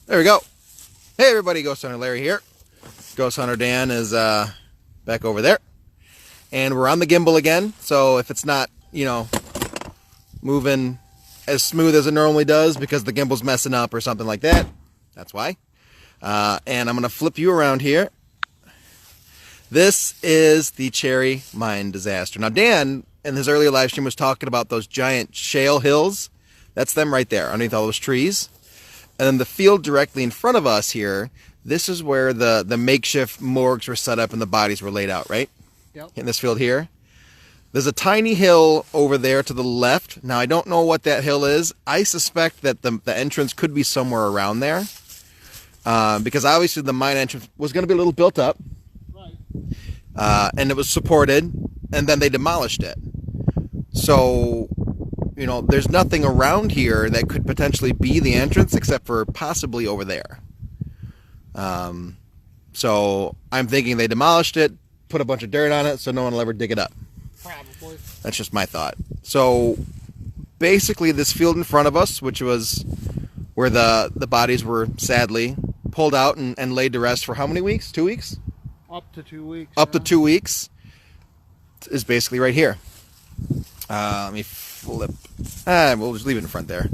There we go. Hey everybody, Ghosthunter Larry here. Ghosthunter Dan is back over there. And we're on the gimbal again, so if it's not, moving as smooth as it normally does because the gimbal's messing up or something like that, that's why. And I'm going to flip you around here. This is the Cherry Mine disaster. Now Dan, in his earlier live stream, was talking about those giant shale hills. That's them right there, underneath all those trees. And then the field directly in front of us here, this is where the makeshift morgues were set up and the bodies were laid out, right? Yep. In this field here. There's a tiny hill over there to the left. Now, I don't know what that hill is. I suspect that the entrance could be somewhere around there. Because obviously the mine entrance was going to be a little built up. Right. And it was supported, and then they demolished it. So, there's nothing around here that could potentially be the entrance except for possibly over there. So I'm thinking they demolished it, put a bunch of dirt on it so no one will ever dig it up. Probably. That's just my thought. So basically this field in front of us, which was where the bodies were sadly pulled out and laid to rest for how many weeks? 2 weeks? Up to 2 weeks. Up to 2 weeks is basically right here. Let me flip. We'll just leave it in front there.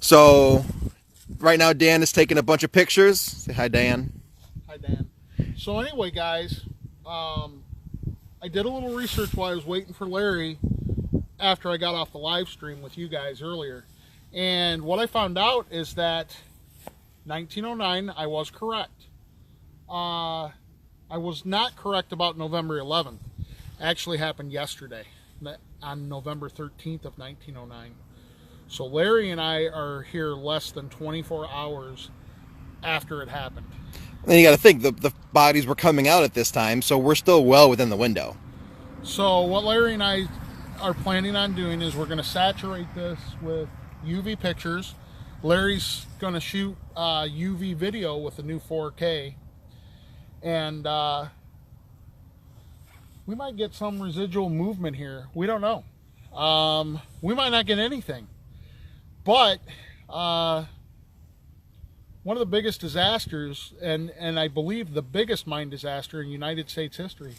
So right now Dan is taking a bunch of pictures. Say hi, Dan. Hi, Dan. So anyway, guys, I did a little research while I was waiting for Larry after I got off the live stream with you guys earlier. And what I found out is that 1909, I was correct. I was not correct about November 11th. It actually happened yesterday, on November 13th of 1909. So Larry and I are here less than 24 hours after it happened. And then you got to think, the bodies were coming out at this time, so we're still well within the window. So what Larry and I are planning on doing is we're going to saturate this with UV pictures. Larry's going to shoot UV video with the new 4K. And we might get some residual movement here. We don't know. We might not get anything. But one of the biggest disasters, and I believe the biggest mine disaster in United States history,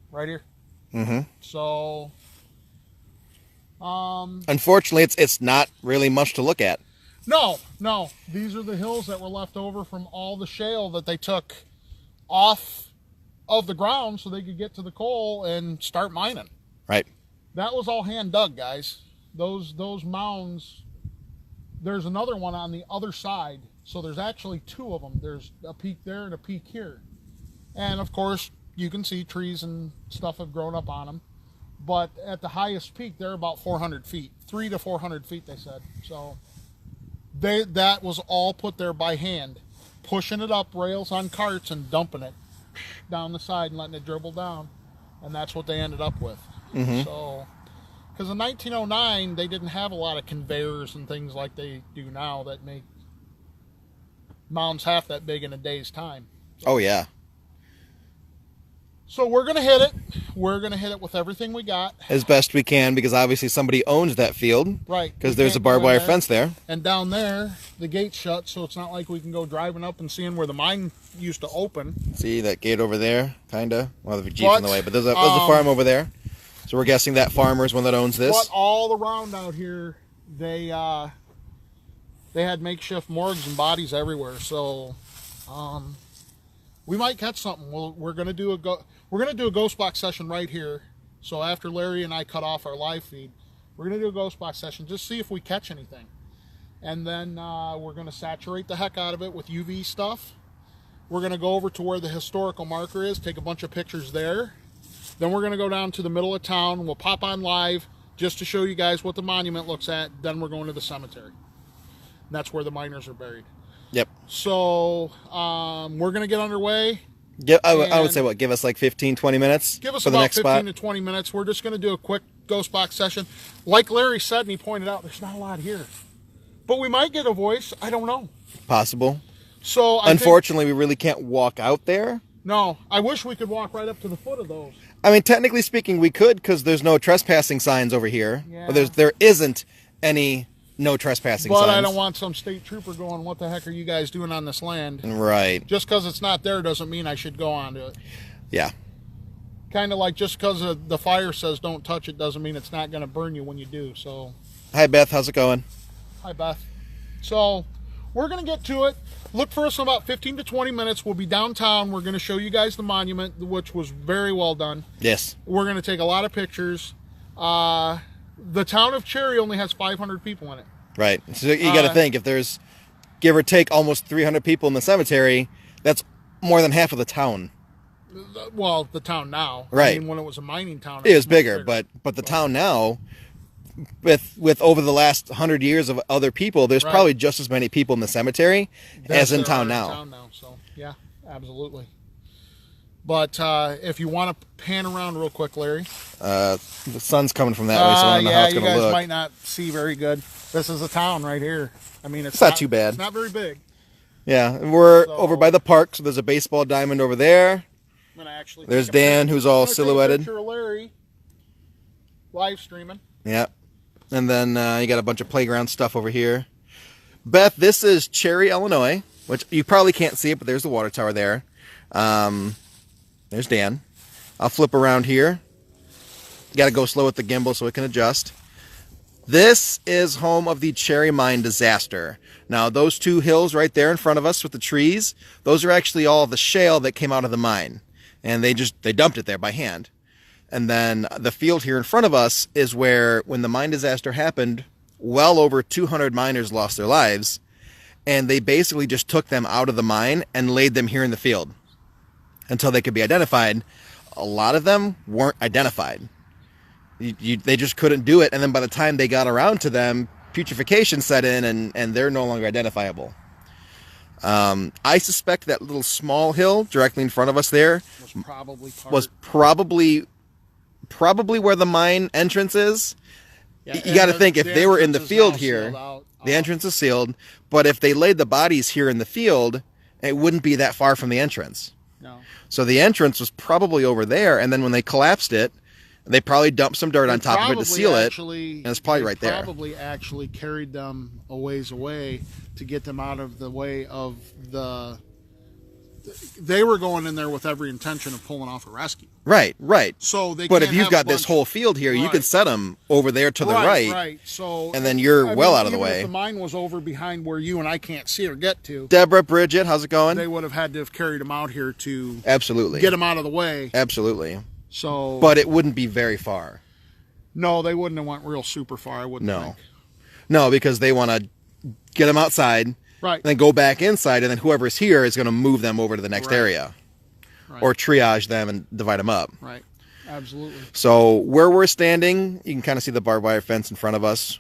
right here. Mm-hmm. So, unfortunately, it's not really much to look at. No. These are the hills that were left over from all the shale that they took off of the ground so they could get to the coal and start mining. Right. That was all hand dug, guys. Those mounds. There's another one on the other side. So there's actually two of them. There's a peak there and a peak here. And of course, you can see trees and stuff have grown up on them. But at the highest peak, they're about 400 feet. 300 to 400 feet, they said. So that was all put there by hand. Pushing it up rails on carts and dumping it down the side and letting it dribble down. And that's what they ended up with. Mm-hmm. So, because in 1909, they didn't have a lot of conveyors and things like they do now that make mounds half that big in a day's time. Oh, yeah. So we're going to hit it. We're going to hit it with everything we got. As best we can, because obviously somebody owns that field. Right. Because there's a barbed wire fence there. And down there, the gate's shut, so it's not like we can go driving up and seeing where the mine used to open. See that gate over there, kind of? Well, the Jeep's in the way, but there's a farm over there. So we're guessing that farmer is one that owns this. But all around out here, they had makeshift morgues and bodies everywhere. So we might catch something. We're gonna do a ghost box session right here. So after Larry and I cut off our live feed, we're gonna do a ghost box session, just see if we catch anything. And then we're gonna saturate the heck out of it with UV stuff. We're gonna go over to where the historical marker is, take a bunch of pictures there. Then we're gonna go down to the middle of town. We'll pop on live just to show you guys what the monument looks at. Then we're going to the cemetery. And that's where the miners are buried. Yep. So we're going to get underway. Yeah, I would say, give us like 15, 20 minutes give us for the about next 15 spot? to 20 minutes. We're just going to do a quick ghost box session. Like Larry said, and he pointed out, there's not a lot here. But we might get a voice. I don't know. Possible. So unfortunately, we really can't walk out there. No, I wish we could walk right up to the foot of those. I mean, technically speaking, we could because there's no trespassing signs over here. Yeah. Or there isn't any no trespassing But signs. I don't want some state trooper going, what the heck are you guys doing on this land? Right. Just because it's not there doesn't mean I should go onto it. Yeah. Kind of like just because the fire says don't touch it doesn't mean it's not going to burn you when you do. So, Hi, Beth. How's it going? hi, Beth. So, we're going to get to it. Look for us in about 15 to 20 minutes. We'll be downtown. We're going to show you guys the monument, which was very well done. Yes. We're going to take a lot of pictures. The town of Cherry only has 500 people in it. Right. So you got to think, if there's, give or take, almost 300 people in the cemetery, that's more than half of the town. Well, the town now. Right. I mean, when it was a mining town, It was bigger, but the town now, with over the last 100 years of other people, there's Right. probably just as many people in the cemetery as in town now. So, yeah, absolutely. But if you want to pan around real quick, Larry. The sun's coming from that way, so I don't know how it's you going to guys look. might not see very good. This is a town right here. I mean, it's not too bad. It's not very big. Yeah, we're over by the park, so there's a baseball diamond over there. I'm gonna actually There's take a Dan, picture. who's all I'm gonna take a silhouetted. picture of Larry live streaming. Yeah. And then you got a bunch of playground stuff over here. Beth, this is Cherry, Illinois, which you probably can't see it, but there's the water tower there. There's Dan. I'll flip around here. You got to go slow with the gimbal so it can adjust. This is home of the Cherry Mine disaster. Now, those two hills right there in front of us with the trees, those are actually all the shale that came out of the mine. And they dumped it there by hand. And then the field here in front of us is where, when the mine disaster happened, well over 200 miners lost their lives. And they basically just took them out of the mine and laid them here in the field until they could be identified. A lot of them weren't identified. They just couldn't do it. And then by the time they got around to them, putrefaction set in and they're no longer identifiable. I suspect that little small hill directly in front of us there was probably where the mine entrance is. Yeah, you got to think, if the they were in the entrance is field now here, sealed out. the entrance is sealed. But if they laid the bodies here in the field, it wouldn't be that far from the entrance. No. So the entrance was probably over there. And then when they collapsed it, they probably dumped some dirt on top of it to seal it. And it's probably right there. Probably actually carried them a ways away to get them out of the way of the. They were going in there with every intention of pulling off a rescue. Right. So they. But can't if you've have got a this bunch- whole field here, you Right. can set them over there to the right. Right. So. And then you're well out of the even way. If the mine was over behind where you and I can't see or get to, Deborah, Bridget, how's it going? they would have had to have carried them out here to Absolutely. get them out of the way. Absolutely. So. But it wouldn't be very far. No, they wouldn't have went real super far. I wouldn't think. No, because they want to get them outside, Right. then go back inside, and then whoever's here is going to move them over to the next Right. area. Right. Or triage them and divide them up. Right. Absolutely. So where we're standing, you can kind of see the barbed wire fence in front of us.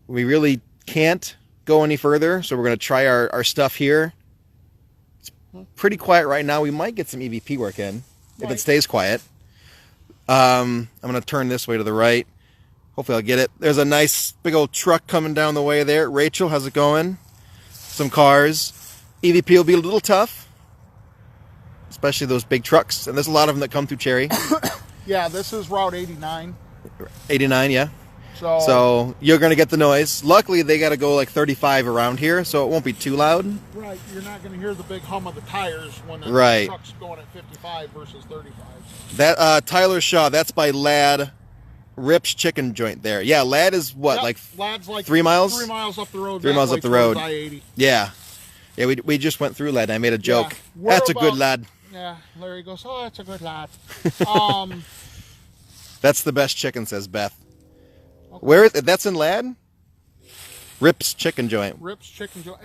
We really can't go any further, so we're going to try our stuff here. It's pretty quiet right now. We might get some EVP work in if Right. it stays quiet. I'm going to turn this way to the right. Hopefully I'll get it. There's a nice big old truck coming down the way there. Rachel, how's it going? Some cars. EVP will be a little tough, especially those big trucks. And there's a lot of them that come through Cherry. Yeah, this is Route 89. 89, yeah. So, So you're going to get the noise. Luckily, they got to go like 35 around here, so it won't be too loud. right, you're not going to hear the big hum of the tires when the Right. truck's going at 55 versus 35. That Tyler Shaw, that's by Ladd Rip's Chicken Joint there. Yeah, Ladd is what, Yep, like Lad's like 3 miles? 3 miles up the road. 3 miles that way up the road. towards I-80. Yeah. Yeah, we just went through Ladd. I made a joke. we're That's a good about- lad. Yeah, Larry goes, oh, that's a good lad. That's the best chicken, says Beth. Where is it? That's in Ladd? Rip's Chicken Joint. Rip's Chicken Joint.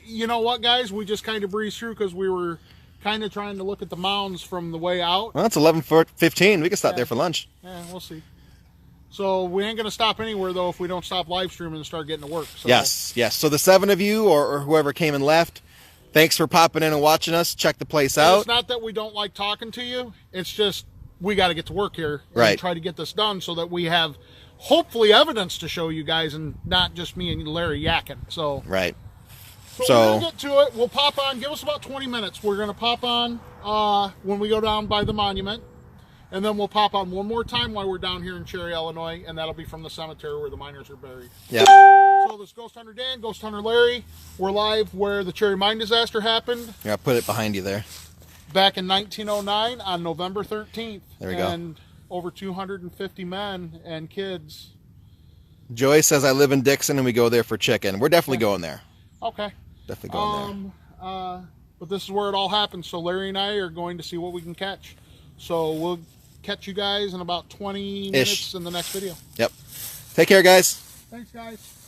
You know what, guys? We just kind of breezed through because we were kind of trying to look at the mounds from the way out. Well, it's 11:15. We can stop there for lunch. Yeah, we'll see. So we ain't going to stop anywhere, though, if we don't stop live streaming and start getting to work. So. Yes. So the 7 of you or whoever came and left, thanks for popping in and watching us. Check the place And out. it's not that we don't like talking to you. It's just we got to get to work here and Right. try to get this done so that we have hopefully evidence to show you guys and not just me and Larry yakking. So Right. we're So going to get to it. We'll pop on. Give us about 20 minutes. We're going to pop on when we go down by the monument. And then we'll pop on one more time while we're down here in Cherry, Illinois, and that'll be from the cemetery where the miners are buried. Yep. So this Ghost Hunter Dan, Ghost Hunter Larry, we're live where the Cherry mine disaster happened. Yeah, put it behind you there. Back in 1909 on November 13th. There we go. And over 250 men and kids. Joy says, I live in Dixon and we go there for chicken. We're definitely going there. Okay. Definitely going there. But this is where it all happened. So Larry and I are going to see what we can catch. So we'll catch you guys in about 20 minutes in the next video. Yep. Take care, guys. Thanks, guys.